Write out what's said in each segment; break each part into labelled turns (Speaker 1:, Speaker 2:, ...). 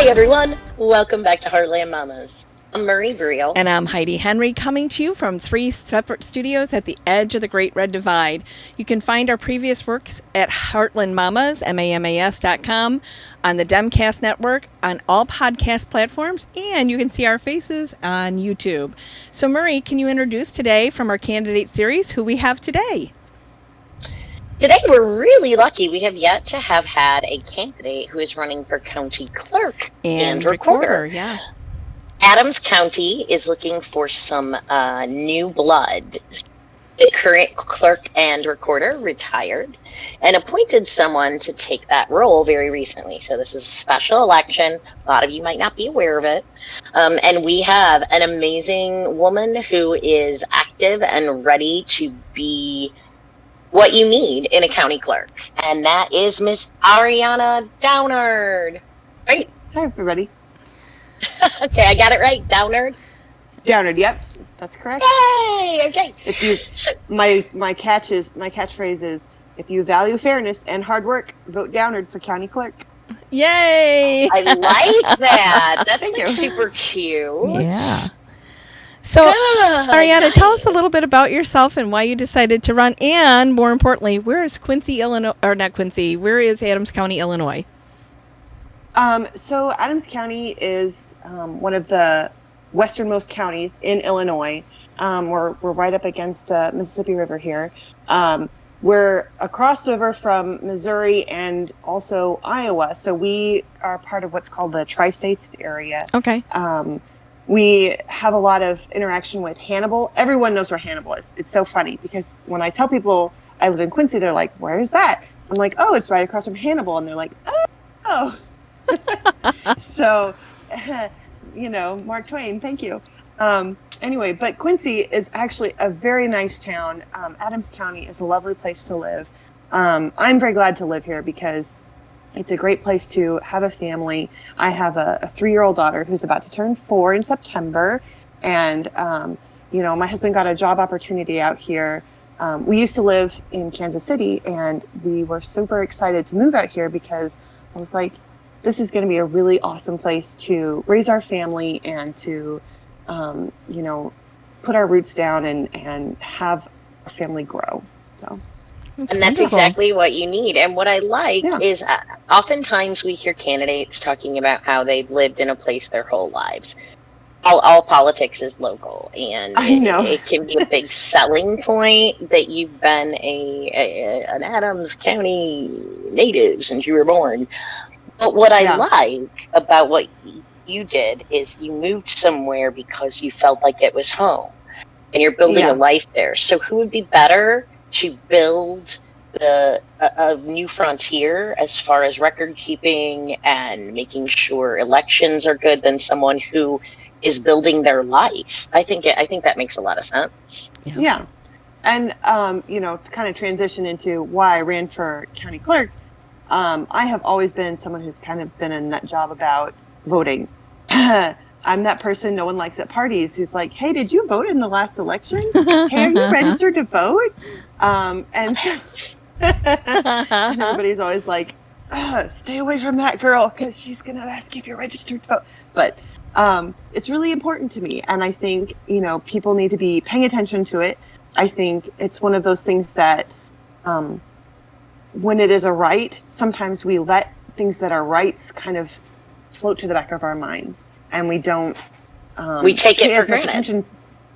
Speaker 1: Hi, everyone. Welcome back to Heartland Mamas. I'm Marie Briel.
Speaker 2: And I'm Heidi Henry, coming to you from 3 separate studios at the edge of the Great Red Divide. You can find our previous works at Heartland Mamas, MAMAS.com, on the Demcast Network, on all podcast platforms, and you can see our faces on YouTube. So, Marie, can you introduce today from our candidate series who we have today?
Speaker 1: Today, we're really lucky. We have yet to have had a candidate who is running for County Clerk and Recorder.
Speaker 2: Yeah.
Speaker 1: Adams County is looking for some new blood. The current clerk and recorder retired and appointed someone to take that role very recently. So this is a special election. A lot of you might not be aware of it. And we have an amazing woman who is active and ready to be what you need in a county clerk. And that is Miss Ariana Downard. Right?
Speaker 3: Hi, everybody.
Speaker 1: Okay, I got it right. Downard?
Speaker 3: Downard, yep. That's correct.
Speaker 1: Yay! Okay.
Speaker 3: If you, my catchphrase is, if you value fairness and hard work, vote Downard for county clerk.
Speaker 2: Yay!
Speaker 1: I like that. That's
Speaker 3: Thank you.
Speaker 1: super cute.
Speaker 2: Yeah. So, Ariana,
Speaker 1: nice.
Speaker 2: Tell us a little bit about yourself and why you decided to run, and more importantly, where is Quincy, Illinois, or not Quincy, where is Adams County, Illinois?
Speaker 3: So Adams County is one of the westernmost counties in Illinois. We're right up against the Mississippi River here. We're across the river from Missouri and also Iowa, so we are part of what's called the Tri-States area.
Speaker 2: Okay.
Speaker 3: We have a lot of interaction with Hannibal. Everyone knows where Hannibal is. It's so funny because when I tell people I live in Quincy, they're like, where is that? I'm like, oh, it's right across from Hannibal. And they're like, oh. So, Mark Twain, thank you. Anyway, but Quincy is actually a very nice town. Adams County is a lovely place to live. I'm very glad to live here because it's a great place to have a family. I have a 3-year-old daughter who's about to turn 4 in September. And, my husband got a job opportunity out here. We used to live in Kansas City, and we were super excited to move out here because I was like, this is going to be a really awesome place to raise our family and to, put our roots down and have our family grow. So.
Speaker 1: And that's exactly what you need. And what I like is oftentimes we hear candidates talking about how they've lived in a place their whole lives. All politics is local, and it can be a big selling point that you've been an Adams County native since you were born. But what I like about what you did is you moved somewhere because you felt like it was home, and you're building a life there. So who would be better to build a new frontier as far as record keeping and making sure elections are good than someone who is building their life? I think that makes a lot of sense.
Speaker 3: Yeah. And, to kind of transition into why I ran for county clerk, I have always been someone who's kind of been a nut job about voting. I'm that person no one likes at parties who's like, hey, did you vote in the last election? Hey, are you registered to vote? And so and everybody's always like, stay away from that girl because she's going to ask you if you're registered to vote. But it's really important to me. And I think, people need to be paying attention to it. I think it's one of those things that when it is a right, sometimes we let things that are rights kind of float to the back of our minds. And we don't
Speaker 1: we take it for
Speaker 3: granted.
Speaker 1: Attention.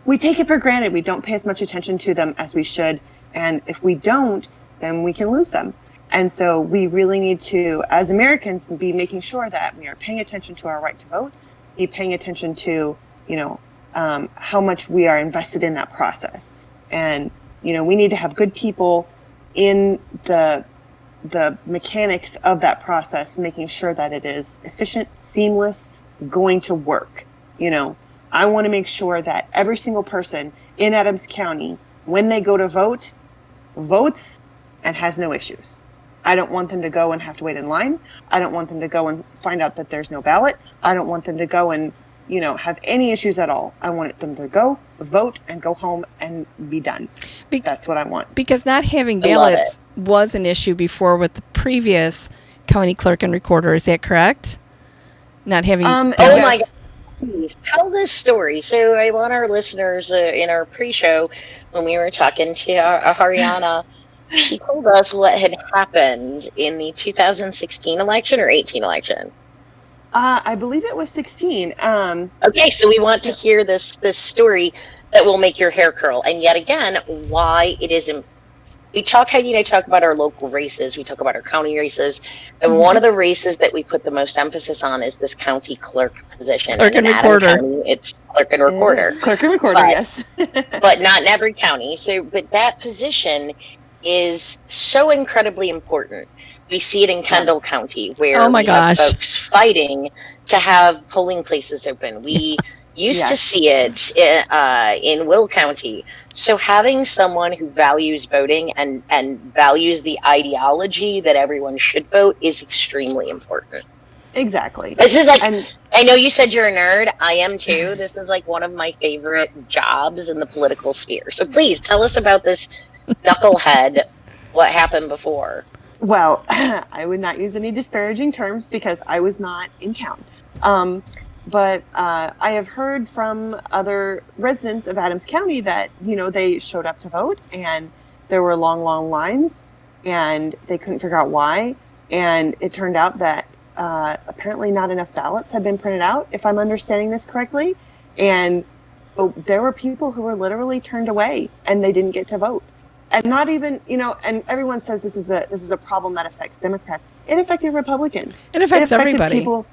Speaker 3: We take it for granted. We don't pay as much attention to them as we should. And if we don't, then we can lose them. And so we really need to, as Americans, be making sure that we are paying attention to our right to vote, be paying attention to, how much we are invested in that process. And, we need to have good people in the mechanics of that process, making sure that it is efficient, seamless, going to work. I want to make sure that every single person in Adams County, when they go to vote, votes and has no issues. I don't want them to go and have to wait in line. I don't want them to go and find out that there's no ballot. I don't want them to go and, have any issues at all. I want them to go, vote, and go home and be done. That's what I want.
Speaker 2: Because not having ballots was an issue before with the previous county clerk and recorder. Is that correct? not having.
Speaker 1: Oh my God. Please tell this story. So I want our listeners in our pre-show when we were talking to Ariana, she told us what had happened in the 2016 election or 18 election.
Speaker 3: I believe it was 16.
Speaker 1: Okay, so we want to hear this story that will make your hair curl, and yet again, why it isn't. We talk, Heidi and I talk about our local races, we talk about our county races, and one of the races that we put the most emphasis on is this county clerk position.
Speaker 2: Clerk and
Speaker 1: in
Speaker 2: recorder.
Speaker 1: Adams County, it's clerk and recorder.
Speaker 3: Clerk and recorder, yes.
Speaker 1: But not in every county. So, but that position is so incredibly important. We see it in Kendall County, where we have folks fighting to have polling places open. We used to see it in Will County. So having someone who values voting and values the ideology that everyone should vote is extremely important.
Speaker 3: Exactly.
Speaker 1: This is like, I know you said you're a nerd. I am too. This is like one of my favorite jobs in the political sphere. So please tell us about this knucklehead, what happened before.
Speaker 3: Well, I would not use any disparaging terms because I was not in town. But I have heard from other residents of Adams County that, they showed up to vote and there were long, long lines and they couldn't figure out why. And it turned out that apparently not enough ballots had been printed out, if I'm understanding this correctly. And there were people who were literally turned away and they didn't get to vote. And not even, and everyone says this is a problem that affects Democrats. It affected Republicans.
Speaker 2: It affects everybody.
Speaker 3: People.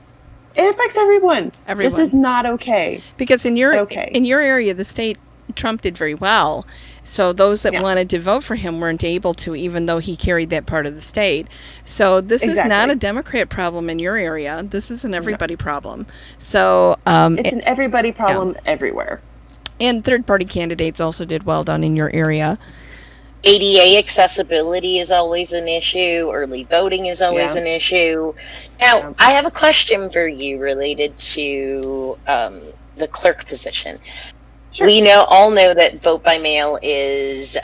Speaker 3: It affects everyone. This is not okay.
Speaker 2: Because in your area, the state, Trump did very well. So those that wanted to vote for him weren't able to, even though he carried that part of the state. So this is not a Democrat problem in your area. This is an everybody problem. So
Speaker 3: it's an everybody problem everywhere.
Speaker 2: And third-party candidates also did well down in your area.
Speaker 1: ADA accessibility is always an issue. Early voting is always an issue. Now, I have a question for you related to the clerk position. Sure. We all know that vote by mail is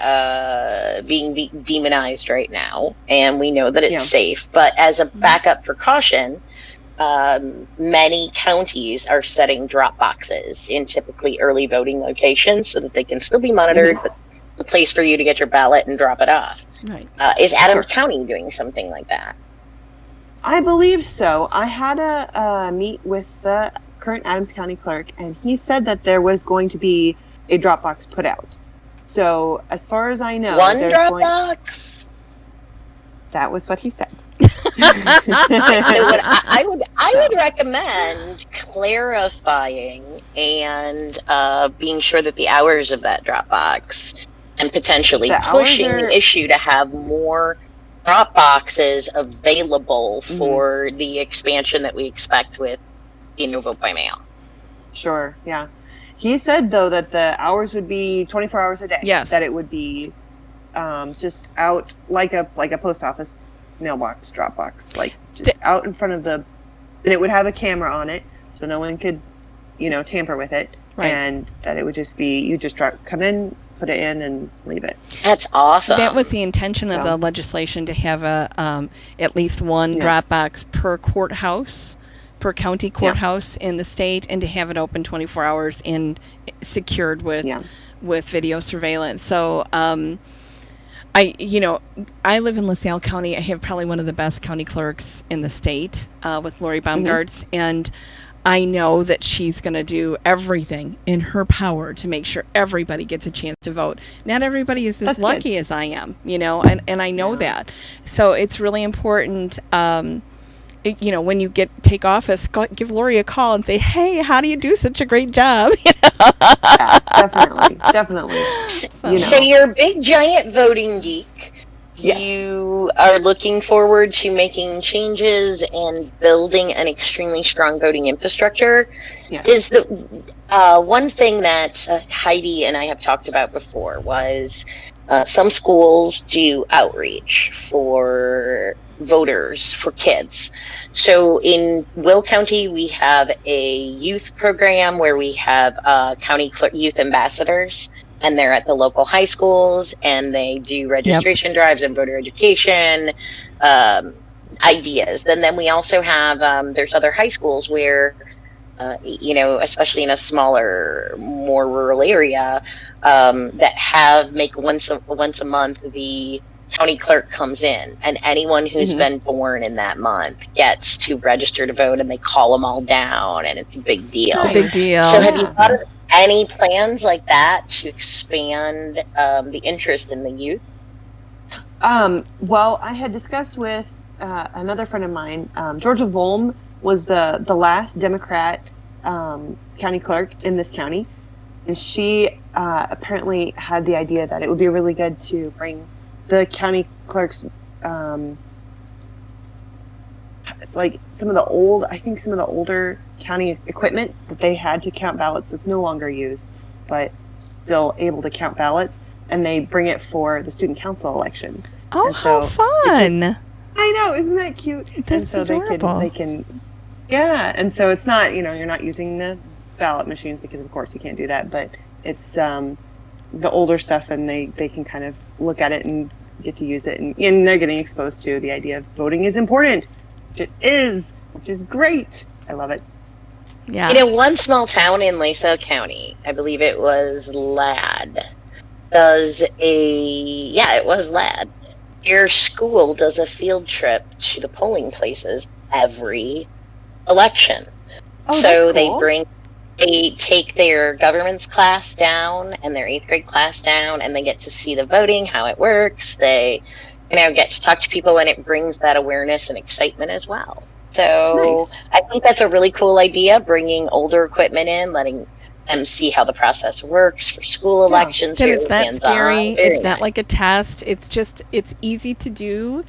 Speaker 1: being demonized right now, and we know that it's safe. But as a backup precaution, many counties are setting drop boxes in typically early voting locations so that they can still be monitored, but a place for you to get your ballot and drop it off.
Speaker 2: Right.
Speaker 1: Is Adams County doing something like that?
Speaker 3: I believe so. I had a meet with the current Adams County clerk, and he said that there was going to be a drop box put out. So as far as I know,
Speaker 1: there's drop box.
Speaker 3: That was what he said.
Speaker 1: I would recommend clarifying and being sure that the hours of that drop box and potentially pushing the issue to have more drop boxes available for the expansion that we expect with vote by mail.
Speaker 3: Sure, yeah. He said though that the hours would be 24 hours a day.
Speaker 2: Yes.
Speaker 3: That it would be just out like a post office mailbox, drop box, like just out in front of and it would have a camera on it so no one could, tamper with it. Right. And that it would just be, you just come in, put it in and leave it.
Speaker 1: That's awesome.
Speaker 2: That was the intention of the legislation, to have at least one drop box per courthouse, per county courthouse in the state, and to have it open 24 hours and secured with video surveillance. So I live in LaSalle County. I have probably one of the best county clerks in the state with Lori Baumgartz, and I know that she's going to do everything in her power to make sure everybody gets a chance to vote. Not everybody is as lucky as I am, and I know that. So it's really important, when you take office, give Lori a call and say, hey, how do you do such a great job?
Speaker 3: Yeah, definitely.
Speaker 1: So you're a big, giant voting geek. Yes. You are looking forward to making changes and building an extremely strong voting infrastructure. Yes. Is the one thing that Heidi and I have talked about before was some schools do outreach for voters, for kids. So in Will County, we have a youth program where we have county youth ambassadors. And they're at the local high schools, and they do registration drives and voter education. ideas. Then we also have there's other high schools where especially in a smaller, more rural area, that have make once a month the county clerk comes in, and anyone who's been born in that month gets to register to vote, and they call them all down, and it's a big deal.
Speaker 2: It's a big deal.
Speaker 1: So have you thought of any plans like that to expand the interest in the youth?
Speaker 3: Well, I had discussed with another friend of mine. Georgia Volm was the last Democrat county clerk in this county, and she apparently had the idea that it would be really good to bring the county clerk's it's like some of the older county equipment that they had to count ballots that's no longer used, but still able to count ballots, and they bring it for the student council elections.
Speaker 2: Oh,
Speaker 3: and so
Speaker 2: how fun!
Speaker 3: I know, isn't that cute?
Speaker 2: That's adorable.
Speaker 3: They can, yeah. And so it's not, you're not using the ballot machines, because of course you can't do that, but it's the older stuff, and they can kind of look at it and get to use it, and they're getting exposed to the idea of voting is important, which is great. I love it.
Speaker 2: Yeah.
Speaker 1: One small town in Lacey County, I believe it was Ladd, it was Ladd. Your school does a field trip to the polling places every election.
Speaker 3: Oh,
Speaker 1: so
Speaker 3: that's cool.
Speaker 1: They take their government's class down and their 8th grade class down, and they get to see the voting, how it works. They, get to talk to people, and it brings that awareness and excitement as well. So nice. I think that's a really cool idea, bringing older equipment in, letting them see how the process works for school elections.
Speaker 2: And it's not scary. It's not like a test. It's easy to do.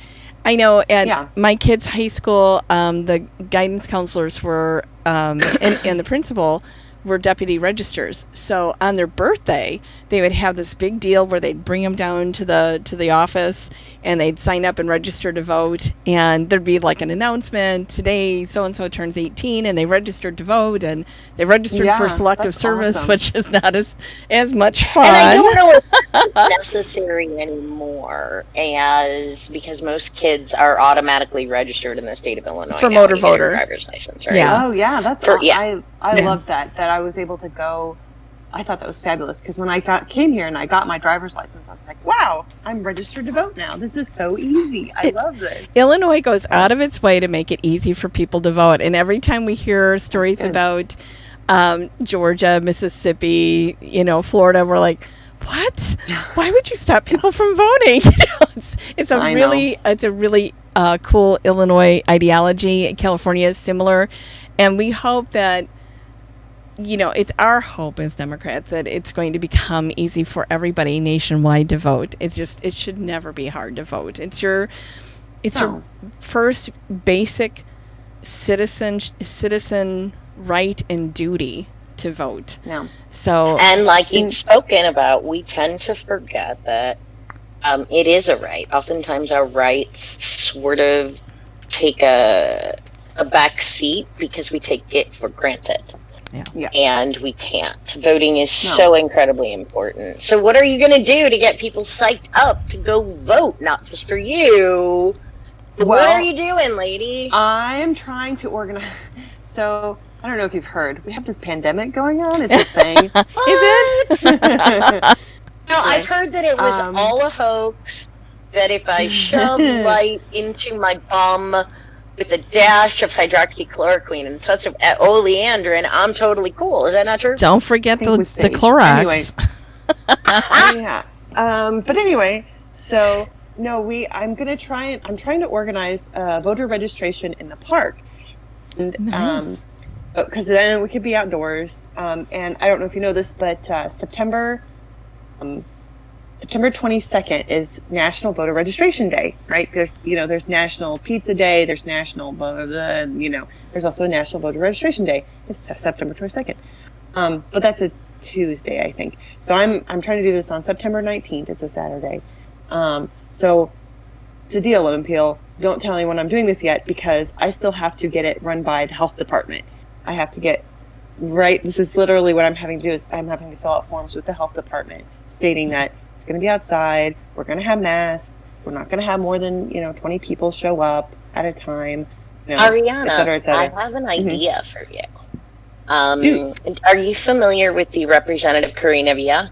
Speaker 2: I know at my kids' high school, the guidance counselors were, and the principal were deputy registers. So on their birthday, they would have this big deal where they'd bring them down to the office, and they'd sign up and register to vote. And there'd be like an announcement, today so-and-so turns 18, and they registered to vote, and they registered for selective service, awesome. Which is not as much fun.
Speaker 1: And I don't know if it's necessary anymore, because most kids are automatically registered in the state of Illinois
Speaker 2: for motor voter
Speaker 1: driver's license, right?
Speaker 3: Yeah. Oh yeah, that's I love that I was able to go. I thought that was fabulous, because when I came here and I got my driver's license, I was like, wow, I'm registered to vote now. This is so easy. I love this.
Speaker 2: Illinois goes out of its way to make it easy for people to vote. And every time we hear stories about Georgia, Mississippi, Florida, we're like, what? Why would you stop people from voting? It's a really cool Illinois ideology. California is similar. And we hope that, it's our hope as Democrats that it's going to become easy for everybody nationwide to vote. It should never be hard to vote. It's your first basic citizen right and duty to vote.
Speaker 3: Yeah.
Speaker 2: So,
Speaker 1: and like you've spoken about, we tend to forget that it is a right. Oftentimes our rights sort of take a back seat because we take it for granted.
Speaker 2: Yeah.
Speaker 1: And we can't. Voting is so incredibly important. So what are you going to do to get people psyched up to go vote? Not just for you. What are you doing, lady?
Speaker 3: I'm trying to organize. So I don't know if you've heard. We have this pandemic going on. It's a thing.
Speaker 2: Is it?
Speaker 1: No, I've heard that it was all a hoax. That if I shove light into my bum with a dash of hydroxychloroquine and a touch of oleandrin, I'm totally cool. Is that not true?
Speaker 2: Don't forget the Clorox.
Speaker 3: Anyway. Yeah. But anyway, so no, I'm trying to organize voter registration in the park, and
Speaker 2: nice.
Speaker 3: Because then we could be outdoors. And I don't know if you know this, but September 22nd is National Voter Registration Day, right? There's National Pizza Day, there's National blah, blah, blah, there's also a National Voter Registration Day. It's September 22nd. But that's a Tuesday, I think. So I'm trying to do this on September 19th. It's a Saturday. So it's a deal, Peel. Don't tell anyone I'm doing this yet, because I still have to get it run by the health department. I have to get this is literally what I'm having to do, is I'm having to fill out forms with the health department stating that it's going to be outside. We're going to have masks. We're not going to have more than 20 people show up. at a time,
Speaker 1: Ariana,
Speaker 3: et cetera, et cetera.
Speaker 1: I have an idea for you. Are you familiar with the Representative Karina Villa?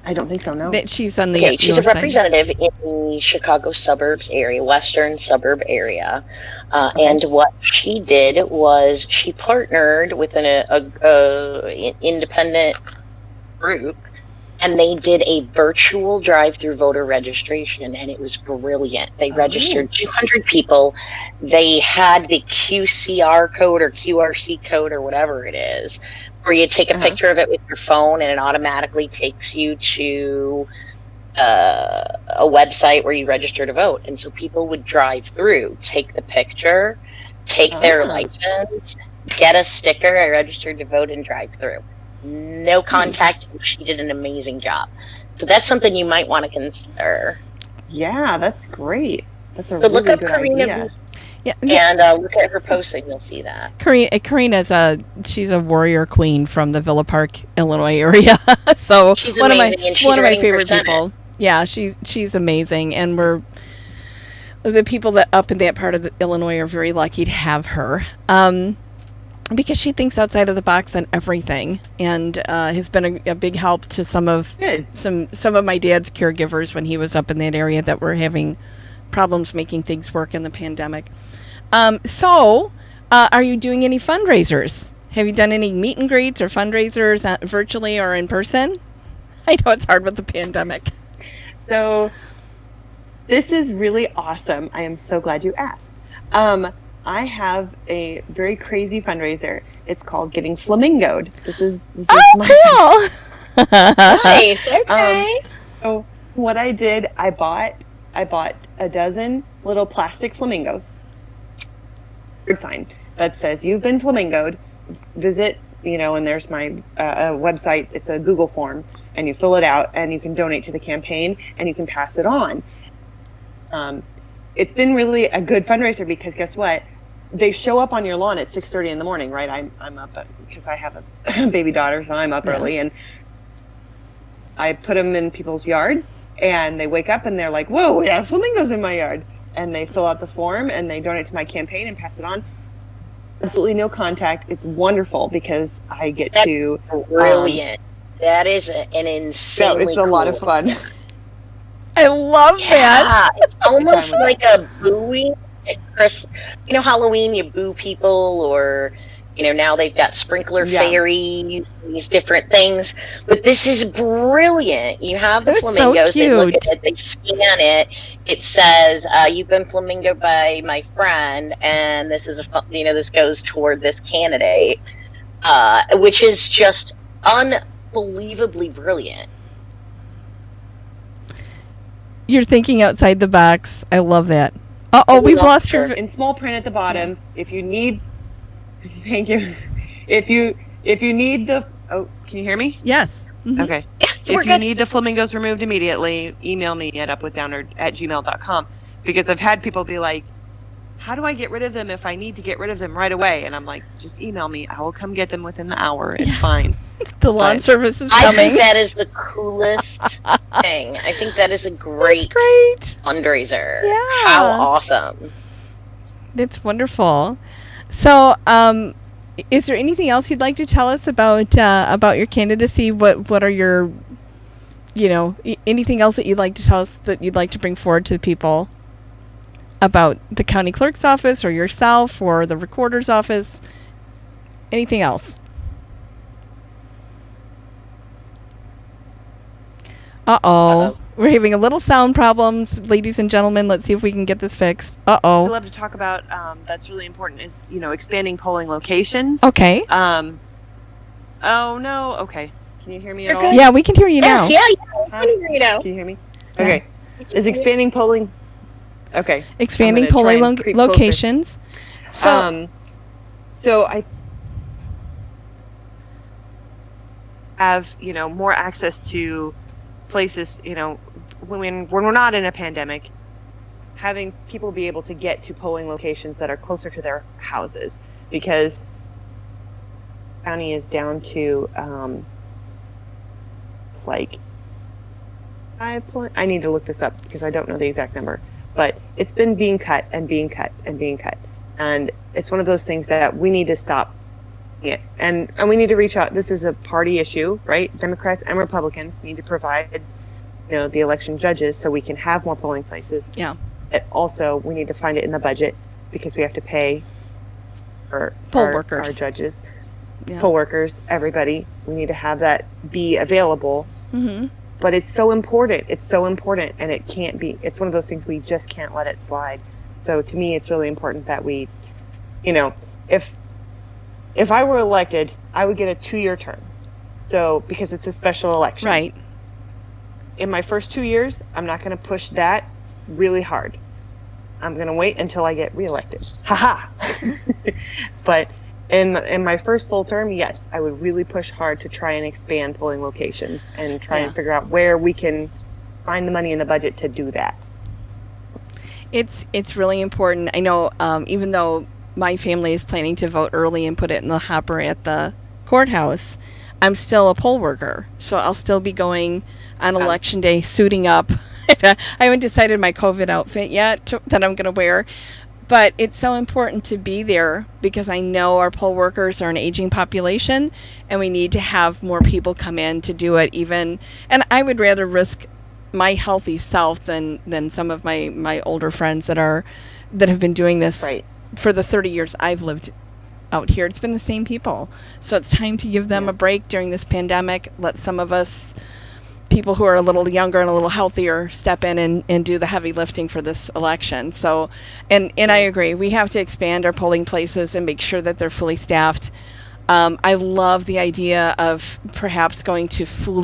Speaker 3: I don't think so, no.
Speaker 2: She's on the
Speaker 1: Okay, she's a
Speaker 2: north side.
Speaker 1: representative in the Chicago suburbs area, western suburb area. And what she did was she partnered with an independent group, and they did a virtual drive-through voter registration, and it was brilliant. They registered 200 people. They had the QCR code or QRC code or whatever it is, where you take a picture of it with your phone, and it automatically takes you to a website where you register to vote. And so people would drive through, take the picture, take their license, get a sticker, I registered to vote, and drive through. No contact. Nice. She did an amazing job. So that's something you might want to consider.
Speaker 3: Yeah, that's great. That's a
Speaker 1: so
Speaker 3: really
Speaker 1: look up
Speaker 3: good
Speaker 1: Karina
Speaker 3: idea.
Speaker 1: And look at her posting. You'll see that.
Speaker 2: Karina's she's a warrior queen from the Villa Park, Illinois area. So
Speaker 1: she's
Speaker 2: one of my
Speaker 1: favorite
Speaker 2: favorite people. Yeah, she's amazing, and we're the people that up in that part of Illinois are very lucky to have her. Because she thinks outside of the box on everything, and has been a big help to some of my dad's caregivers when he was up in that area that were having problems making things work in the pandemic. So, are you doing any fundraisers? Have you done any meet and greets or fundraisers virtually or in person? I know it's hard with the pandemic.
Speaker 3: So, this is really awesome. I am so glad you asked. I have a very crazy fundraiser. It's called Getting Flamingoed. This is my
Speaker 2: cool.
Speaker 1: Nice. Okay.
Speaker 3: So what I did, I bought a dozen little plastic flamingos. Sign that says "You've been flamingoed." Visit, and there's my website. It's a Google form, and you fill it out, and you can donate to the campaign, and you can pass it on. It's been really a good fundraiser because guess what? They show up on your lawn at 6:30 in the morning, right? I'm up because I have a baby daughter, so I'm up early, and I put them in people's yards, and they wake up and they're like, "Whoa, we have flamingos in my yard!" And they fill out the form and they donate to my campaign and pass it on. Absolutely no contact. It's wonderful because I get to
Speaker 1: brilliant. That is an insanely
Speaker 3: it's a lot of fun.
Speaker 2: I love that.
Speaker 1: It's almost like a booing. Halloween, you boo people, or now they've got sprinkler fairies, these different things. But this is brilliant. You have the flamingos.
Speaker 2: So
Speaker 1: they look at it, they scan it. It says, "You've been flamingoed by my friend," and this is this goes toward this candidate, which is just unbelievably brilliant.
Speaker 3: You're thinking outside the box. I love that. We've lost her. In small print at the bottom, if you need, thank you. If you need the, can you hear me?
Speaker 2: Yes.
Speaker 3: Mm-hmm. Okay. If you need the flamingos removed immediately, email me at upwithdownard@gmail.com, because I've had people be like, how do I get rid of them if I need to get rid of them right away? And I'm like, just email me. I will come get them within the hour. It's fine.
Speaker 2: The lawn service is coming.
Speaker 1: I think that is the coolest thing. I think that is a great fundraiser.
Speaker 2: Yeah.
Speaker 1: How awesome.
Speaker 2: That's wonderful. So, is there anything else you'd like to tell us about your candidacy? What are your, anything else that you'd like to tell us that you'd like to bring forward to the people about the county clerk's office or yourself or the recorder's office? Anything else? Uh-oh. We're having a little sound problems, ladies and gentlemen. Let's see if we can get this fixed. Uh-oh.
Speaker 3: I'd love to talk about, that's really important, is, expanding polling locations.
Speaker 2: Okay.
Speaker 3: Oh, no. Okay. Can you hear me at all?
Speaker 2: Yeah, we can hear you now.
Speaker 1: Yeah, I can hear you now.
Speaker 3: Can you hear me? Okay. Is expanding polling... Okay.
Speaker 2: Expanding polling locations.
Speaker 3: So I have, more access to places, when we're not in a pandemic, having people be able to get to polling locations that are closer to their houses, because county is down to it's like I need to look this up because I don't know the exact number, but it's been being cut and being cut and being cut. And it's one of those things that we need to stop it. And we need to reach out. This is a party issue, right? Democrats and Republicans need to provide, the election judges so we can have more polling places.
Speaker 2: Yeah.
Speaker 3: But also, we need to find it in the budget because we have to pay for our judges, poll workers, everybody. We need to have that be available. Mm-hmm. But it's so important. It's so important, and it can't be. It's one of those things we just can't let it slide. So to me, it's really important that we, if I were elected, I would get a 2-year term. So because it's a special election.
Speaker 2: Right.
Speaker 3: In my first 2 years, I'm not going to push that really hard. I'm going to wait until I get reelected. Ha. But in my first full term, yes, I would really push hard to try and expand polling locations and try and figure out where we can find the money in the budget to do that.
Speaker 2: It's really important. I know even though my family is planning to vote early and put it in the hopper at the courthouse, I'm still a poll worker. So I'll still be going on election day suiting up. I haven't decided my COVID outfit yet that I'm going to wear. But it's so important to be there because I know our poll workers are an aging population and we need to have more people come in to do it even. And I would rather risk my healthy self than some of my older friends that have been doing this for the 30 years I've lived out here. It's been the same people. So it's time to give them a break during this pandemic. Let some of us people who are a little younger and a little healthier step in and do the heavy lifting for this election. So, and I agree, we have to expand our polling places and make sure that they're fully staffed. I love the idea of perhaps going to full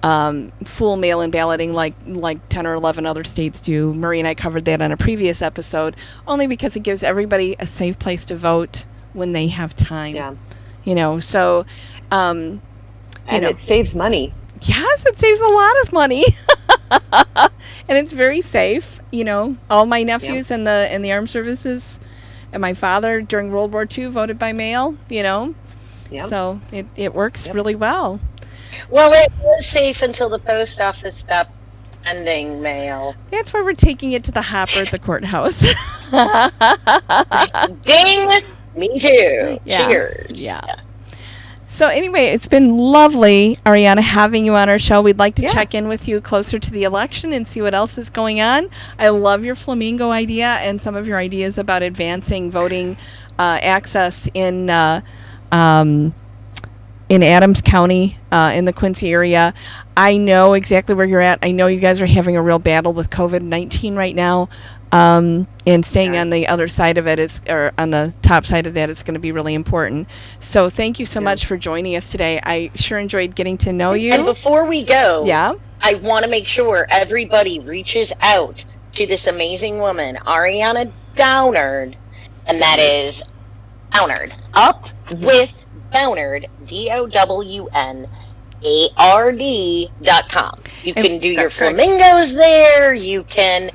Speaker 2: mail-in balloting like 10 or 11 other states do. Marie and I covered that on a previous episode, only because it gives everybody a safe place to vote when they have time.
Speaker 3: Yeah.
Speaker 2: So... and
Speaker 3: it saves money.
Speaker 2: Yes, it saves a lot of money. And it's very safe. All my nephews in the armed services and my father during World War II voted by mail, So it works really well.
Speaker 1: Well, it was safe until the post office stopped sending mail.
Speaker 2: That's why we're taking it to the hopper at the courthouse.
Speaker 1: Ding! Me too.
Speaker 2: Yeah.
Speaker 1: Cheers.
Speaker 2: Yeah. So anyway, it's been lovely, Ariana, having you on our show. We'd like to check in with you closer to the election and see what else is going on. I love your flamingo idea and some of your ideas about advancing voting access in Adams County, in the Quincy area. I know exactly where you're at. I know you guys are having a real battle with COVID-19 right now. And staying on the other side of it or on the top side of that is going to be really important. So thank you so much for joining us today. I sure enjoyed getting to know you.
Speaker 1: And before we go, I want to make sure everybody reaches out to this amazing woman, Ariana Downard, and that is Downard, up with Downard, DOWNARD.com. You can do your flamingos there. You can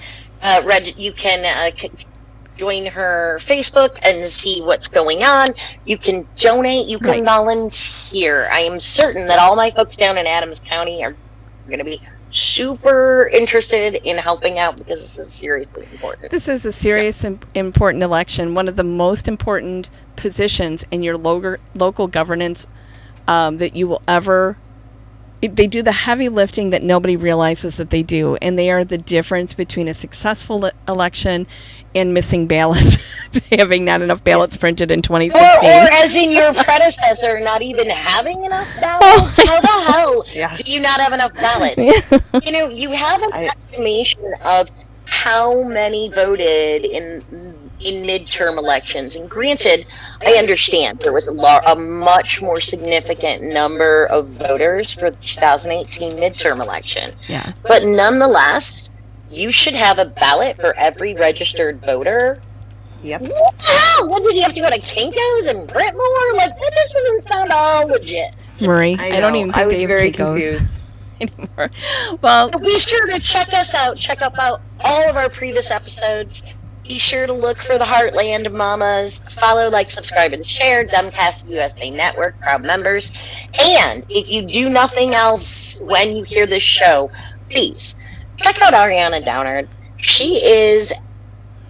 Speaker 1: join her Facebook and see what's going on. You can donate. You can volunteer. I am certain that all my folks down in Adams County are going to be super interested in helping out because this is seriously important.
Speaker 2: This is a serious and important election. One of the most important positions in your local governance that you will ever. They do the heavy lifting that nobody realizes that they do, and they are the difference between a successful election and missing ballots, having not enough ballots printed in 2016.
Speaker 1: Or as in your predecessor, not even having enough ballots? How the hell do you not have enough ballots? You have an estimation of how many voted in midterm elections. And granted, I understand there was a much more significant number of voters for the 2018 midterm election.
Speaker 2: Yeah.
Speaker 1: But nonetheless, you should have a ballot for every registered voter.
Speaker 3: Yep.
Speaker 1: What the hell? What, did you have to go to Kinko's and Britmore? This doesn't sound all legit.
Speaker 2: Marie, I don't even think they have
Speaker 3: very
Speaker 2: Kinko's
Speaker 3: confused
Speaker 2: anymore. Well,
Speaker 1: so be sure to check us out. Check out all of our previous episodes. Be sure to look for the Heartland Mamas. Follow, like, subscribe, and share. Dumbcast USA Network, proud members. And if you do nothing else when you hear this show, please check out Ariana Downard. She is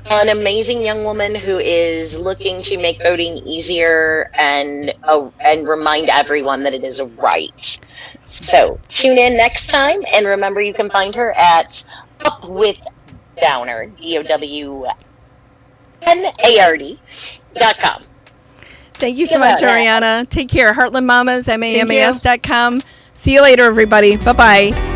Speaker 1: an amazing young woman who is looking to make voting easier and remind everyone that it is a right. So tune in next time, and remember you can find her at Up with Downard, DOWNARD.com.
Speaker 2: Thank you so much, Ariana. Take care. HeartlandMamas, MAMAS.com. See you later, everybody. Bye-bye.